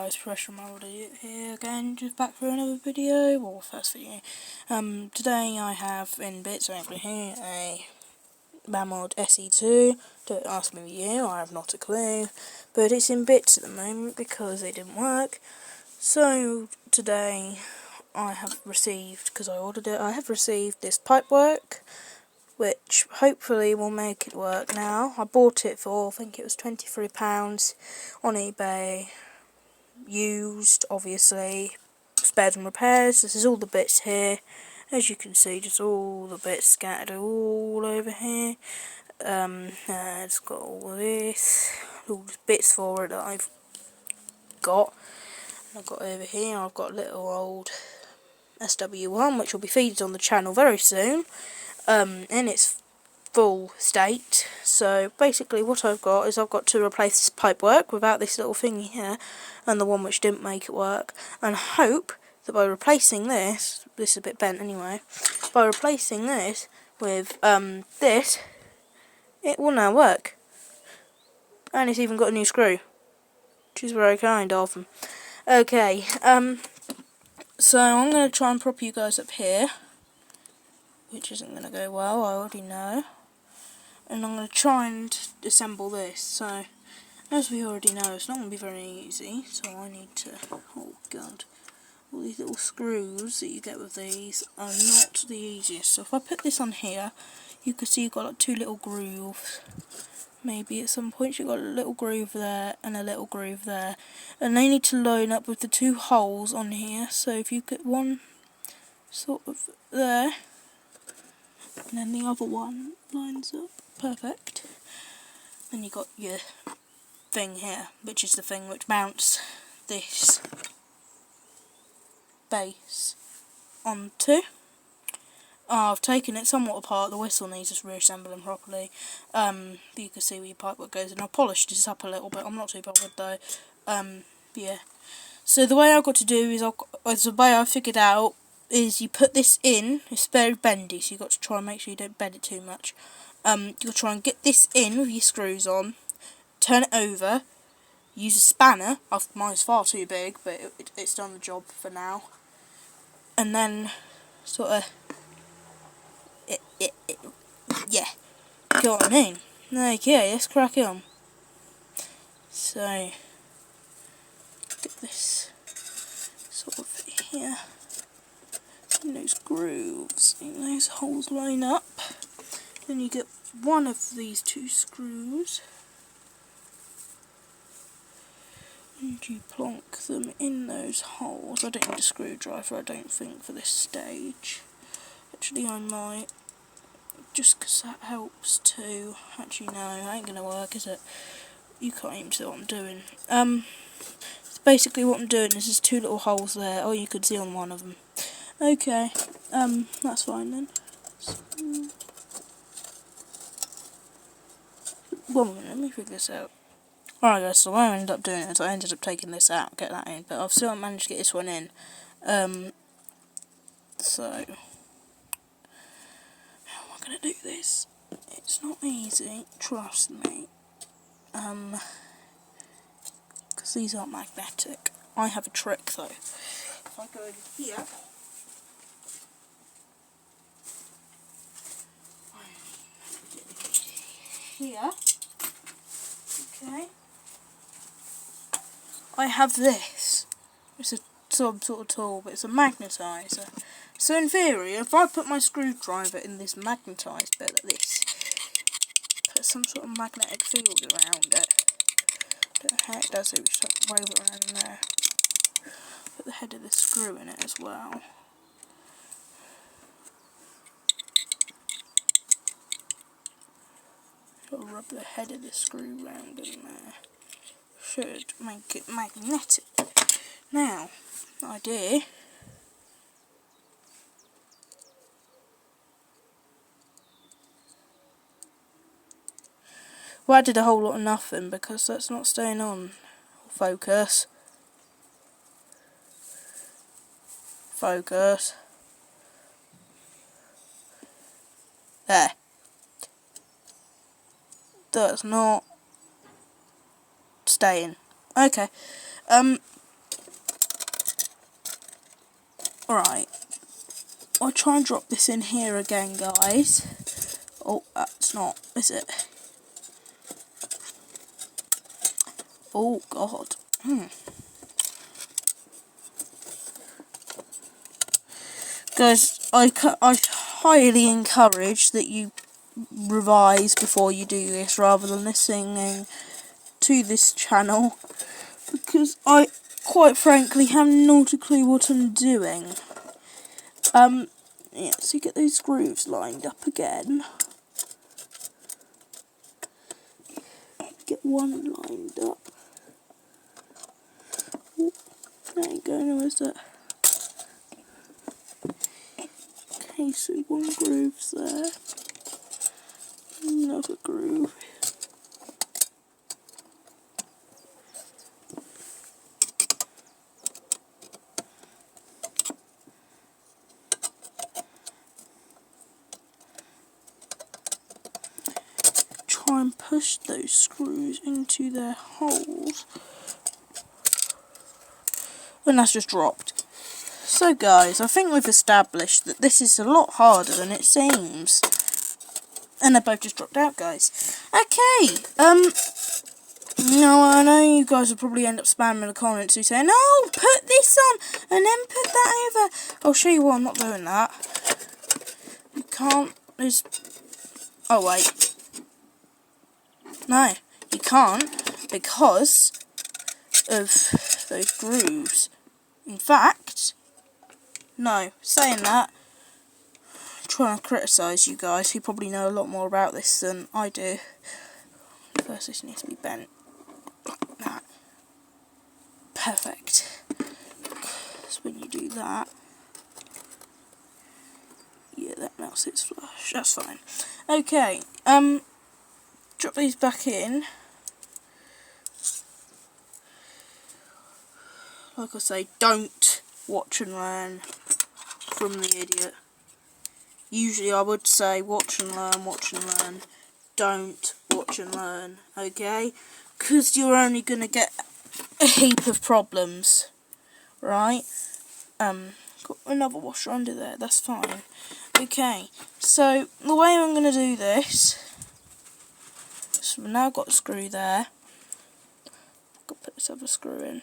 guys, Professional Mamod here again, just back for another video, or first video. Today I have in bits over here a Mamod SE2. Don't ask me you, I have not a clue, but it's in bits at the moment because it didn't work. So today I have received, because I ordered it, I have received this pipework, which hopefully will make it work now. I bought it for, I think it was £23 on eBay, used, obviously, spares and repairs. This is all the bits here, as you can see, just all the bits scattered all over here. It's got all of this, all the bits for it that I've got over here. I've got little old SW1, which will be featured on the channel very soon, in its full state. So basically what I've got is I've got to replace this pipework without this little thing here, and the one which didn't make it work, and hope that by replacing this is a bit bent anyway, by replacing this with this, it will now work. And it's even got a new screw, which is very kind of them. Okay, so I'm going to try and prop you guys up here, which isn't going to go well, I already know. And I'm going to try and assemble this. So, as we already know, it's not going to be very easy. So I need to, oh god, all these little screws that you get with these are not the easiest. So if I put this on here, you can see you've got like two little grooves. Maybe at some point you've got a little groove there and a little groove there. And they need to line up with the two holes on here. So if you get one sort of there, and then the other one lines up perfect, then you got your thing here, which is the thing which mounts this base onto. I've taken it somewhat apart. The whistle needs just reassembling properly. You can see where your pipework goes, and I polished this up a little bit. I'm not too bothered though. Yeah. So the way I've got to do is, the way I figured out is you put this in. It's very bendy, so you've got to try and make sure you don't bend it too much. You'll try and get this in with your screws on, turn it over, use a spanner. Mine's far too big, but it's done the job for now. And then sort of, yeah, get what I mean. Okay, let's crack on. So, get this sort of here, in those grooves, in those holes line up. Then you get one of these two screws, and you plonk them in those holes. I don't need a screwdriver, I don't think, for this stage. Actually, I might, just because that helps too. Actually, no, that ain't going to work, is it? You can't even see what I'm doing. So basically what I'm doing is there's two little holes there. Oh, you could see on one of them. Okay, that's fine then. So, one minute, let me figure this out. Alright guys, so what I ended up doing is I ended up taking this out, get that in, but I've still managed to get this one in. So, how am I going to do this? It's not easy, trust me. Because these aren't magnetic. I have a trick though. If I go over here, okay, I have this. It's some sort of tool, but it's a magnetizer. So in theory, if I put my screwdriver in this magnetised bit like this, put some sort of magnetic field around it, don't know how it does it, we just wave it around in there, put the head of the screw in it as well. Got to rub the head of the screw round in there. Should make it magnetic. Now, the idea well, I did a whole lot of nothing because that's not staying on. Focus. Focus. There. That's not staying. Okay. Alright, I'll try and drop this in here again, guys. Oh, that's not, is it? Oh, God. Guys, I highly encourage that you revise before you do this, rather than listening to this channel, because I, quite frankly, have not a clue what I'm doing. Yeah, so you get those grooves lined up again. Get one lined up. Oh, there you go, now is it? Okay, so one groove's there. Another groove. Try and push those screws into their holes. And that's just dropped. So guys, I think we've established that this is a lot harder than it seems. And they both just dropped out, guys. Okay, now I know you guys will probably end up spamming the comments who say, no, put this on and then put that over. I'll show you why I'm not doing that. You can't, there's, oh wait. No, you can't, because of those grooves. In fact, no, saying that, I'm trying to criticise you guys who probably know a lot more about this than I do. First, this needs to be bent like that. Perfect. So when you do that, yeah, that now sits flush. That's fine. Okay, drop these back in. Like I say, don't watch and learn from the idiot. Usually I would say watch and learn. Don't watch and learn, okay? Because you're only going to get a heap of problems, right? Got another washer under there, that's fine. Okay, so the way I'm going to do this, so we've now got a screw there. Got to put this other screw in.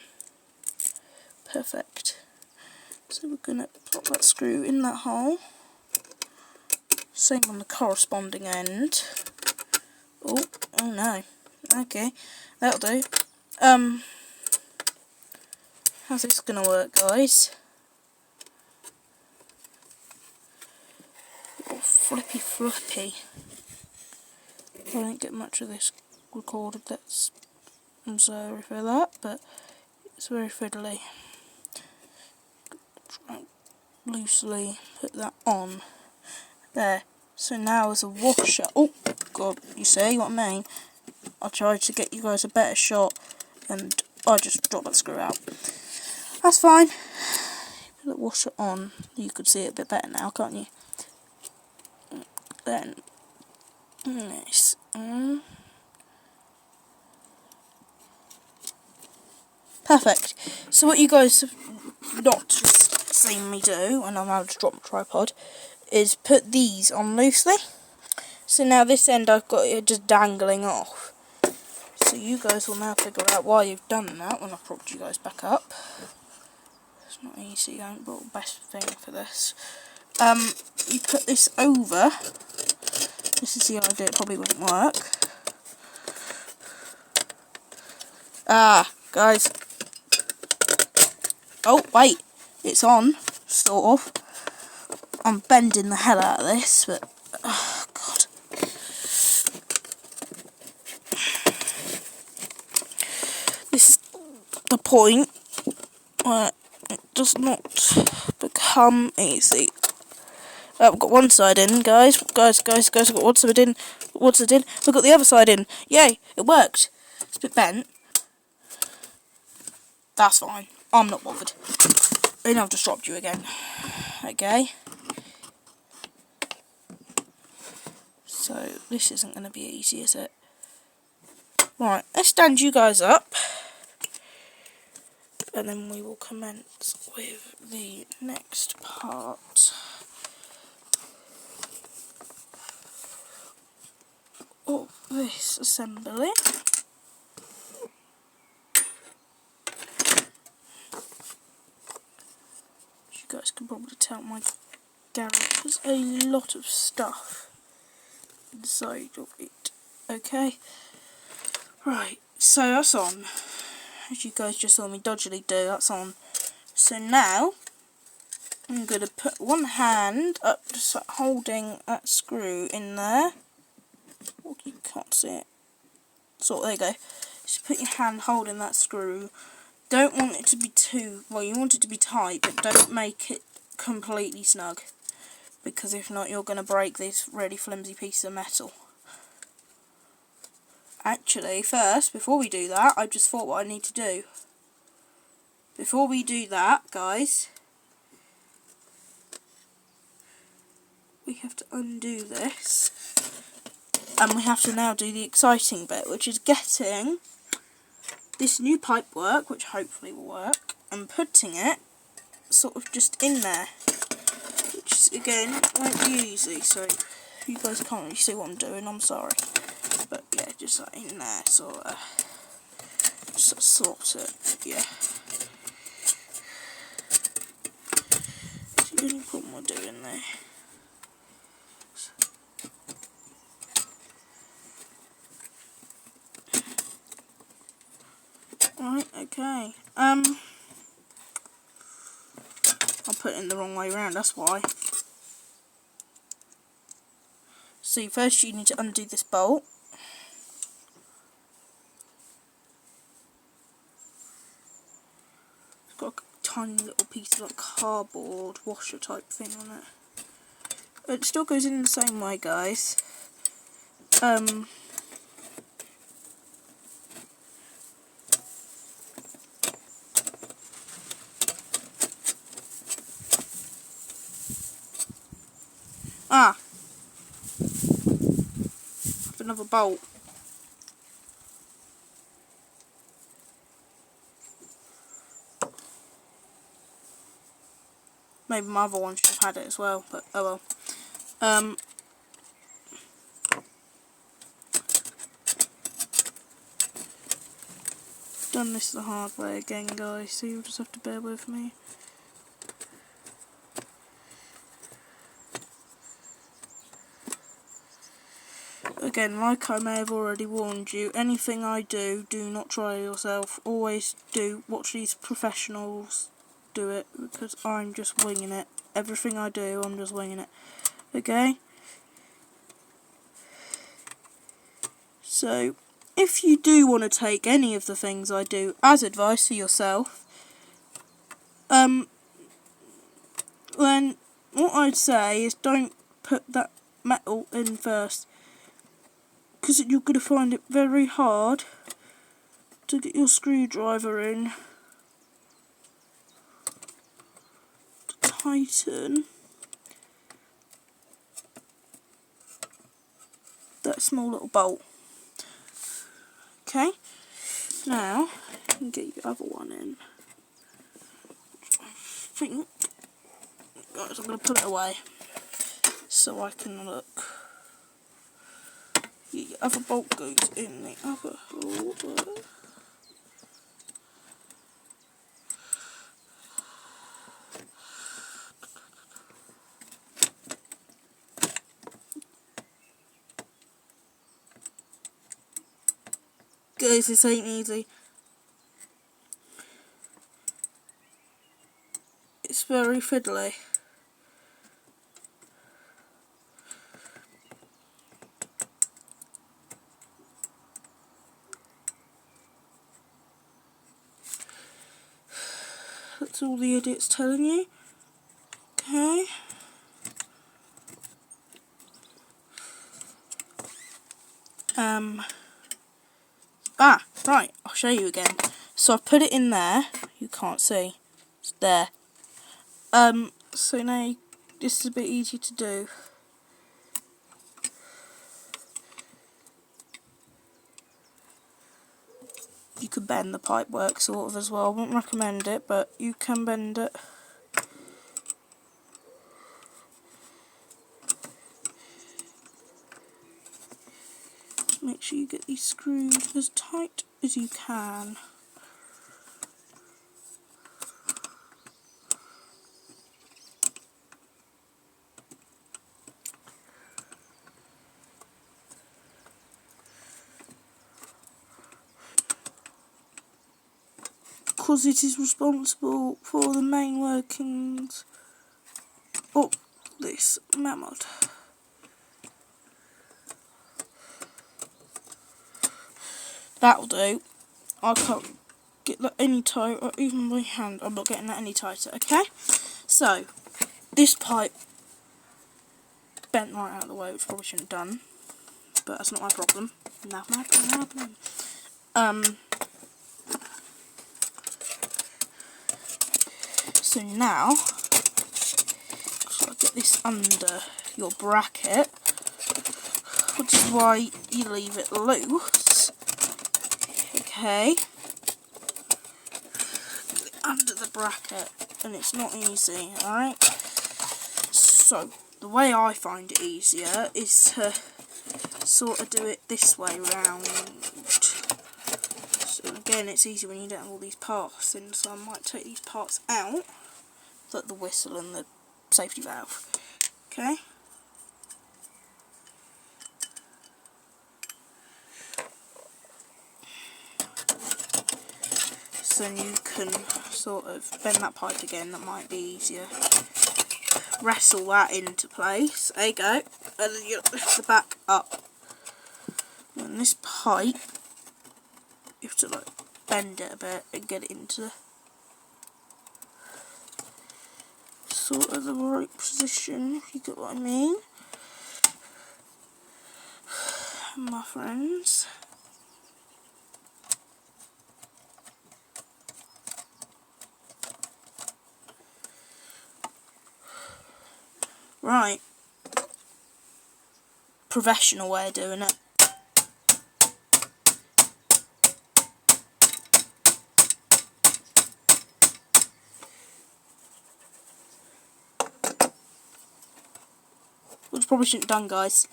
Perfect. So we're going to pop that screw in that hole. Same on the corresponding end. Oh no. Okay, that'll do. How's this going to work, guys? Oh, flippy. I don't get much of this recorded, I'm sorry for that, but it's very fiddly. Try and loosely put that on. There. So now as a washer, oh god, you see what I mean? I tried to get you guys a better shot and I just dropped that screw out. That's fine. Put the washer on, you could see it a bit better now, can't you? Then, nice. Perfect. So what you guys have not just seen me do, and I'm now just drop my tripod, is put these on loosely. So now this end I've got it just dangling off. So you guys will now figure out why you've done that when I've propped you guys back up. It's not easy, I haven't brought the best thing for this. You put this over. This is the idea, it probably wouldn't work. Guys. Oh, wait. It's on, sort of. I'm bending the hell out of this, but... oh, God. This is the point where it does not become easy. I've got one side in, guys. Guys, I've got one side in. We've got the other side in. Yay, it worked. It's a bit bent. That's fine. I'm not bothered. And I've just dropped you again. Okay. So, this isn't going to be easy, is it? Right, let's stand you guys up. and then we will commence with the next part of this assembly. As you guys can probably tell, my garage has a lot of stuff inside of it. Okay, right, so that's on. As you guys just saw me dodgily do, that's on. So now I'm going to put one hand up, just like holding that screw in there. Oh, you can't see it. So there you go. Just put your hand holding that screw. Don't want it to be too, well, you want it to be tight, but don't make it completely snug, because if not, you're going to break this really flimsy piece of metal. Actually, first, before we do that, I just thought what I need to do. Before we do that, guys, we have to undo this, and we have to now do the exciting bit, which is getting this new pipe work, which hopefully will work, and putting it sort of just in there, which is, again, won't be easy, so if you guys can't really see what I'm doing, I'm sorry. But yeah, just like in there, sort of it, yeah. It's the only problem we're doing there. Right, okay. I'll put it in the wrong way around, that's why. So first you need to undo this bolt. It's got a tiny little piece of like cardboard washer type thing on it. It still goes in the same way, guys. Another bolt. Maybe my other one should have had it as well, but oh well. Done this the hard way again, guys, so you'll just have to bear with me. Again, like I may have already warned you, anything I do, do not try yourself. Always watch these professionals do it, because I'm just winging it. Everything I do, I'm just winging it. Okay? So, if you do want to take any of the things I do as advice for yourself, then what I'd say is don't put that metal in first, because you're going to find it very hard to get your screwdriver in to tighten that small little bolt. Okay, now you can get your other one in. I think, guys, I'm going to put it away so I can look. The other bolt goes in the other holder. Guys, this ain't easy. It's very fiddly. That's all the idiot's telling you. Okay. Right, I'll show you again. So I've put it in there. You can't see. It's there. So now this is a bit easier to do. you could bend the pipe work sort of as well. I wouldn't recommend it, but you can bend it. Make sure you get these screws as tight as you can. Because it is responsible for the main workings of this Mamod. That'll do. I can't get that any tighter, even by hand. I'm not getting that any tighter, okay? So, this pipe bent right out of the way, which probably shouldn't have done, but that's not my problem. Not my problem. So now, so I'll get this under your bracket, which is why you leave it loose. Okay, under the bracket, and it's not easy, alright? So, the way I find it easier is to sort of do it this way round. So again, it's easy when you don't have all these parts in, so I might take these parts out, like the whistle and the safety valve. Okay? So you can sort of bend that pipe again, that might be easier. Wrestle that into place. There you go. And then you lift the back up. And this pipe, you have to like bend it a bit and get it into sort of the right position, if you get what I mean, my friends. Right, professional way of doing it. Which probably shouldn't have done, guys.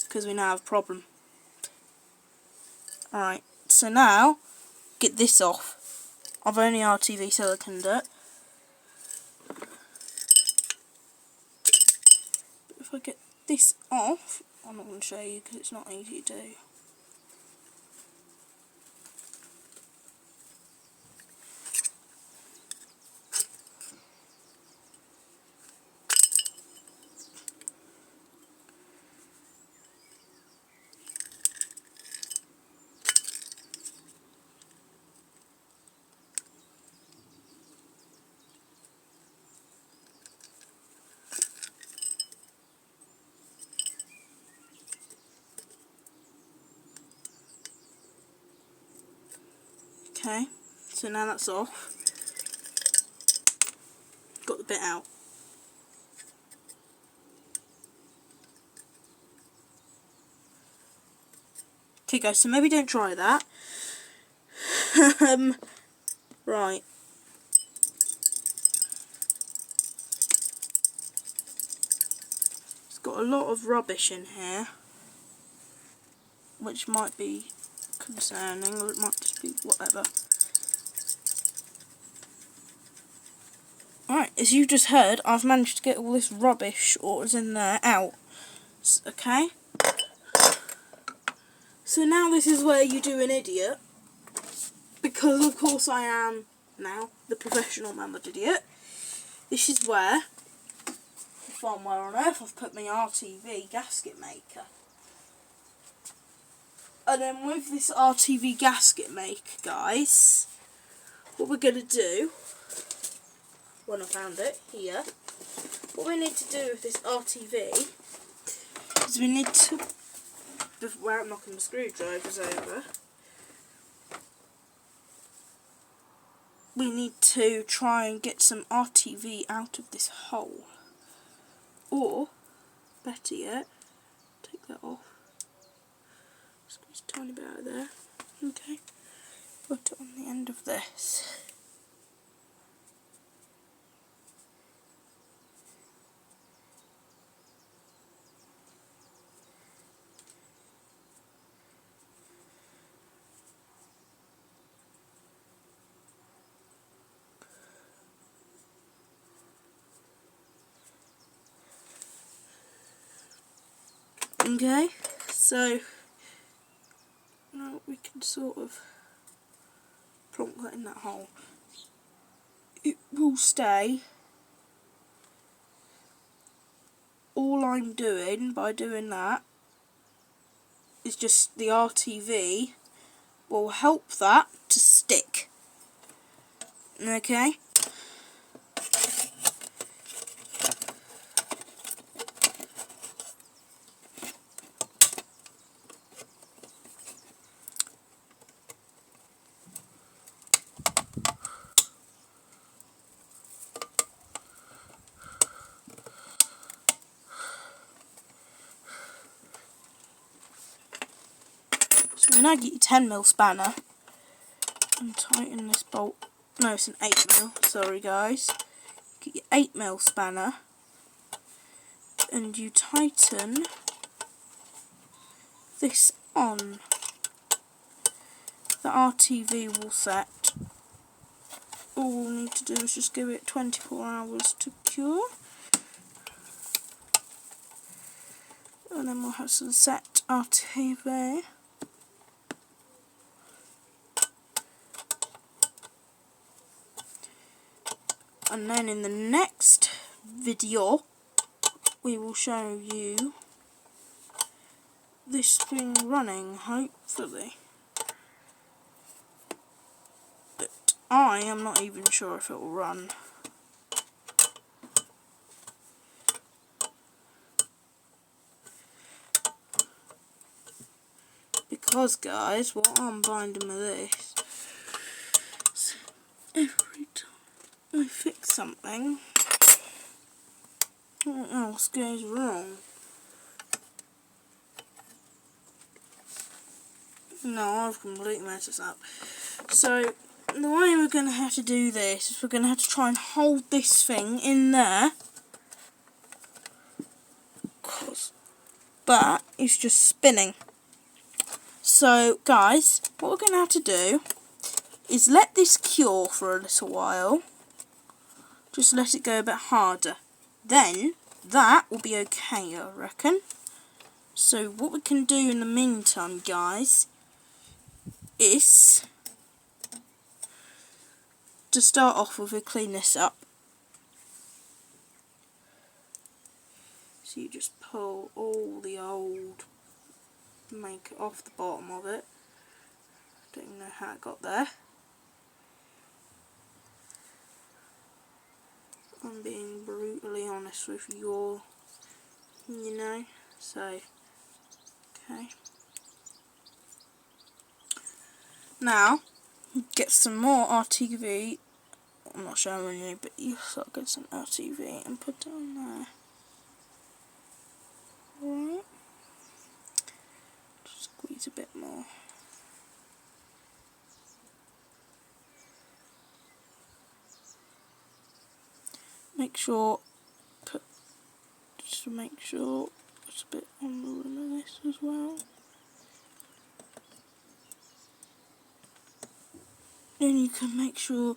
Because we now have a problem. Alright, so now, get this off. I've only RTV siliconed it. But if I get this off, I'm not going to show you because it's not easy to do. Okay, so now that's off. Got the bit out. Okay guys, so maybe don't try that. Right. It's got a lot of rubbish in here, which might be concerning, or it might just be whatever. Alright, as you just heard, I've managed to get all this rubbish, or was in there, out. Okay? So now this is where you do an idiot, because of course I am now the professional Mamod idiot. This is where I find where on earth I've put my RTV gasket maker. And then with this RTV gasket maker, guys, what we're going to do, when I found it, here, what we need to do with this RTV is we need to, without knocking the screwdrivers over, we need to try and get some RTV out of this hole. Or better yet, take that off. Squeeze a tiny bit out of there. Okay. Put it on the end of this. Okay, so now we can sort of plonk that in that hole. It will stay. All I'm doing by doing that is just the RTV will help that to stick. Okay? So when I get your 10mm spanner and tighten this bolt, no, it's an 8mm, sorry guys. Get your 8mm spanner and you tighten this on. The RTV will set. All we'll need to do is just give it 24 hours to cure. And then we'll have some set RTV. And then in the next video, we will show you this thing running, hopefully. But I am not even sure if it will run. Because guys, what I'm finding with this is every time I fix something, what else goes wrong? No, I've completely messed this up. So, the way we're going to have to do this is we're going to have to try and hold this thing in there. Because that is just spinning. So, guys, what we're going to have to do is let this cure for a little while. Just let it go a bit harder. Then, that will be okay, I reckon. So, what we can do in the meantime, guys, is to start off with, we clean this up. So, you just pull all the old make off the bottom of it. Don't even know how it got there. I'm being brutally honest with you, you know, so, okay. Now, get some more RTV, I'm not showing you, but you sort of get some RTV and put it on there. Right. Just squeeze a bit more. Make sure, just to make sure, it's a bit on the rim of this as well. Then you can make sure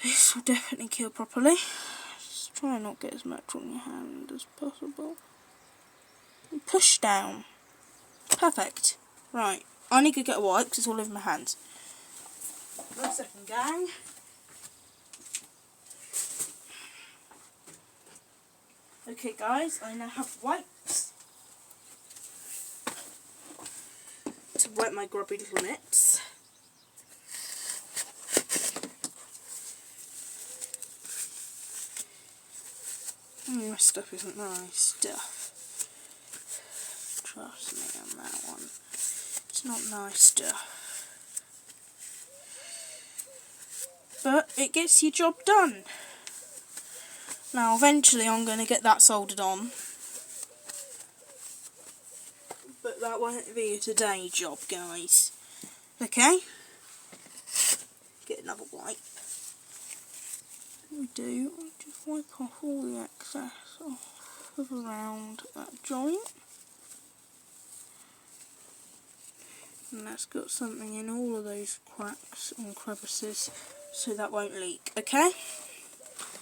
this will definitely cure properly. Just try and not get as much on your hand as possible. And push down. Perfect. Right, I need to get a wipe because it's all over my hands. 1 second, gang. Okay guys, I now have wipes to wipe my grubby little mitts. My stuff isn't nice stuff. Trust me on that one. It's not nice stuff. But it gets your job done. Now eventually I'm going to get that soldered on. but that won't be a today job, guys. Okay? Get another wipe. What we do, we just wipe off all the excess off of around that joint. And that's got something in all of those cracks and crevices, so that won't leak, okay?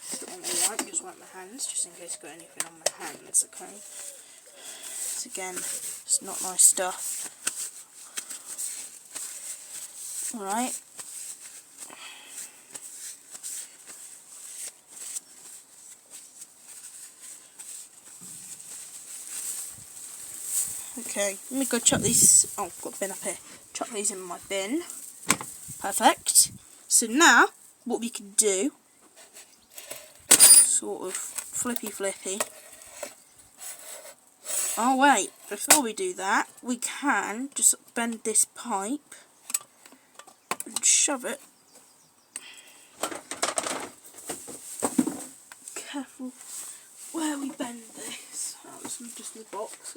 So on the wipe, just wipe my hands, just in case I've got anything on my hands, okay? So again, it's not nice stuff. Alright. Okay, let me go chuck these. Oh, I've got a bin up here. Chuck these in my bin. Perfect. So now, what we can do, sort of flippy. Oh wait, before we do that, we can just bend this pipe and shove it. Careful where we bend this. Oh, this is just in the box.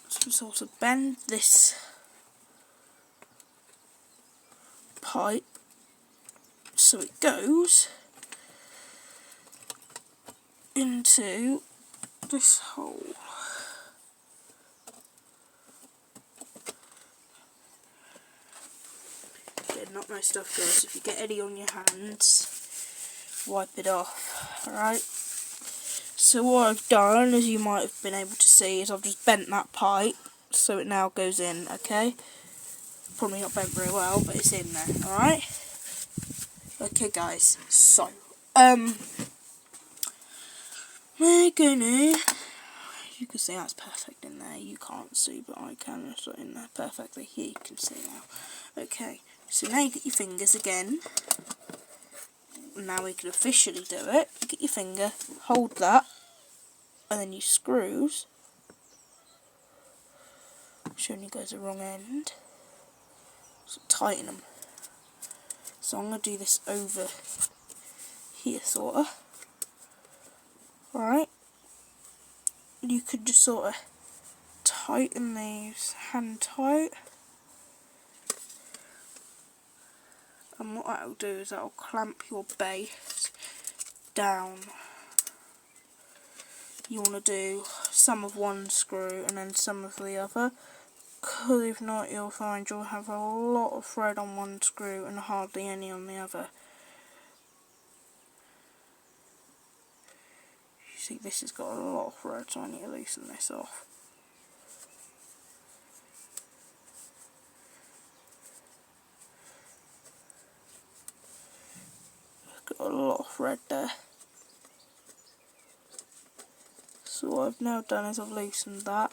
So we sort of bend this pipe so it goes into this hole. Yeah, not my stuff, guys. If you get any on your hands, wipe it off. Alright? So what I've done, as you might have been able to see, is I've just bent that pipe so it now goes in, okay? Probably not bent very well, but it's in there, alright? Okay guys, so, we're gonna, you can see that's perfect in there, you can't see, but I can, it's in there perfectly, here you can see now. Okay, so now you get your fingers again, now we can officially do it. You get your finger, hold that, and then you screws, which only goes the wrong end, so tighten them. So I'm going to do this over here, sort of. Right. You could just sort of tighten these hand tight. And what that will do is that will clamp your base down. You want to do some of one screw and then some of the other. Because if not, you'll find you'll have a lot of thread on one screw and hardly any on the other. You see, this has got a lot of thread, so I need to loosen this off. It's got a lot of thread there. So what I've now done is I've loosened that.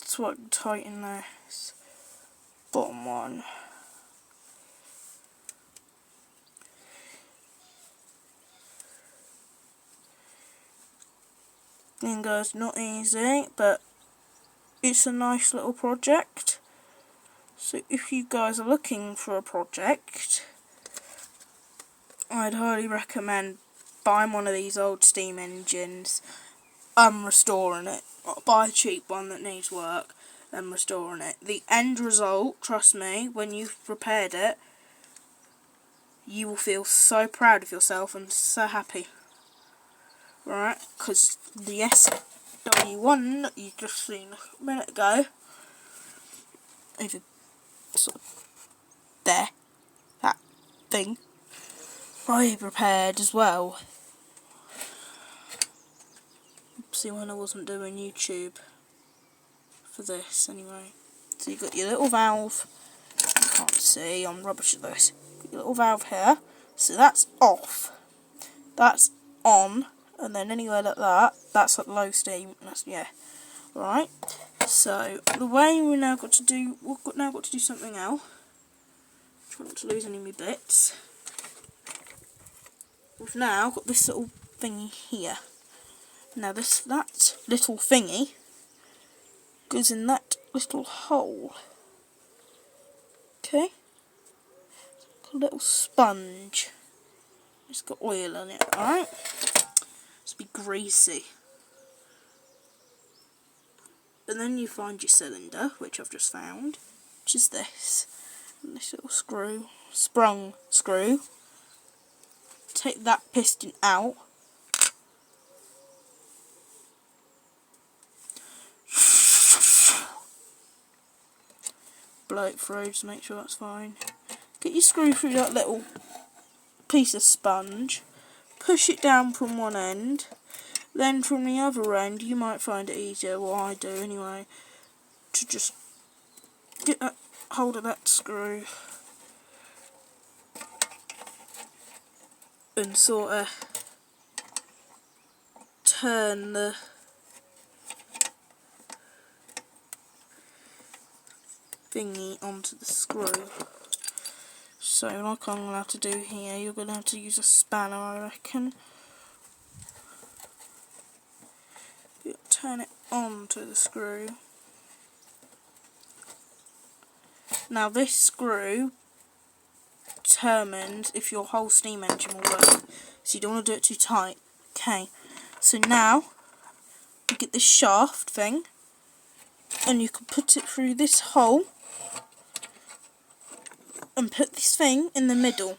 So I can tighten this bottom one. And guys, not easy, but it's a nice little project. So if you guys are looking for a project, I'd highly recommend buying one of these old steam engines and restoring it. Buy a cheap one that needs work and restoring it. The end result, trust me, when you've repaired it, you will feel so proud of yourself and so happy. Right? Because the SW1 that you just seen a minute ago, over sort of there, that thing, I repaired as well. See, when I wasn't doing YouTube for this anyway. So you've got your little valve, you can't see, I'm rubbish at this. Got your little valve here, so that's off, that's on, and then anywhere like that, that's at low steam, that's, yeah, right. So the way we've now got to do something else. Try not to lose any of my bits. We've now got this little thingy here. Now that little thingy goes in that little hole. Okay? A little sponge. It's got oil on it, alright? It's be greasy. and then you find your cylinder, which I've just found, which is this. And this little sprung screw. Take that piston out. Blow it through to make sure that's fine. Get your screw through that little piece of sponge. Push it down from one end. Then from the other end, you might find it easier, well I do anyway, to just get that hold of that screw and sort of turn the thingy onto the screw. So like I'm going to have to do here, you're going to have to use a spanner, I reckon. You turn it onto the screw. Now this screw determines if your whole steam engine will work, so you don't want to do it too tight. Okay, so now you get this shaft thing and you can put it through this hole and put this thing in the middle.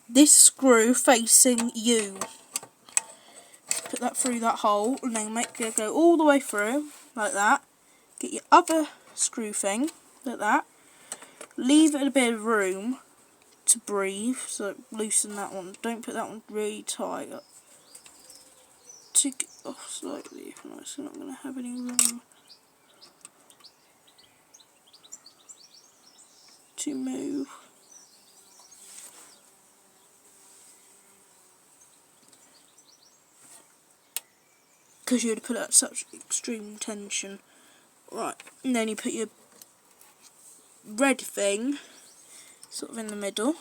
This screw facing you. Put that through that hole and then make it go all the way through like that. Get your other screw thing like that. Leave it a bit of room to breathe, so loosen that one. Don't put that one really tight. Take it off slightly, otherwise it's not going to have any room to move. Because you would put it at such extreme tension. Right, and then you put your red thing sort of in the middle.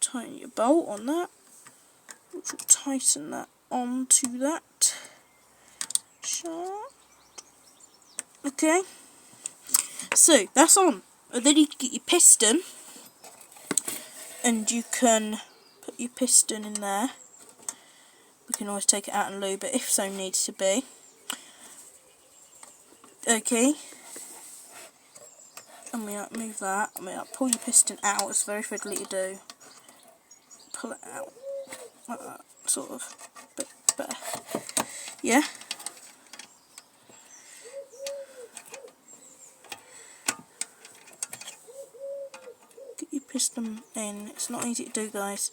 Tighten your bolt on that, which will tighten that onto that shaft. Okay, so that's on. And then you can get your piston, and you can put your piston in there. You can always take it out and lube it if so needs to be. Okay, and we move that, and we pull your piston out. It's very fiddly to do. Pull it out like that, sort of, bit better. Yeah. Get your piston in. It's not easy to do, guys.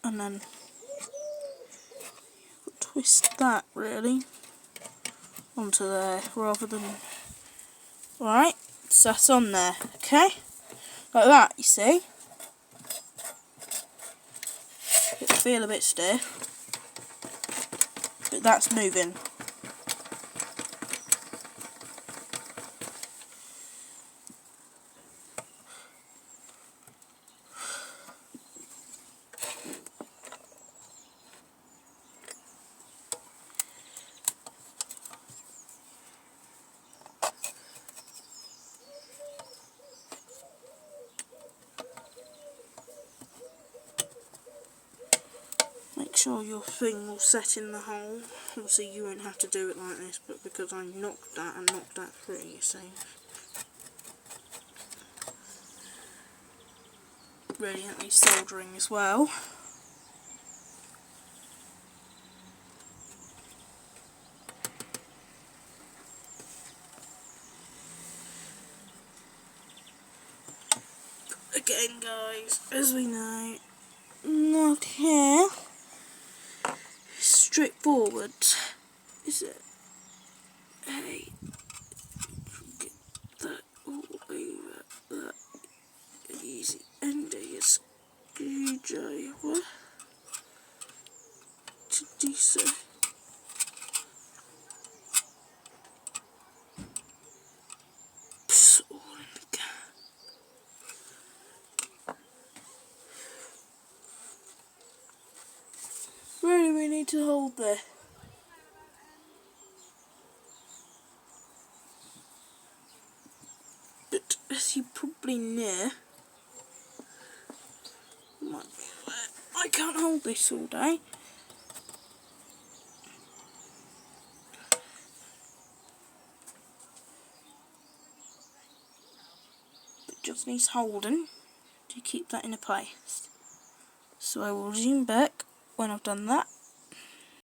And then twist that really onto there rather than. Right, so that's on there. Okay, like that. You see. It'll feel a bit stiff, but that's moving. Make sure your thing will set in the hole. Obviously you won't have to do it like this, but because I knocked that and knocked that through, you see. Brilliantly soldering as well. Again guys, as we know, not here. Straightforward, is it? Hey, get that all over that easy end of your screwdriver to do so. Psst, all in the can. Where do we need to hold this? But as you probably know, might be where I can't hold this all day. just needs holding to keep that in place. So I will zoom back when I've done that,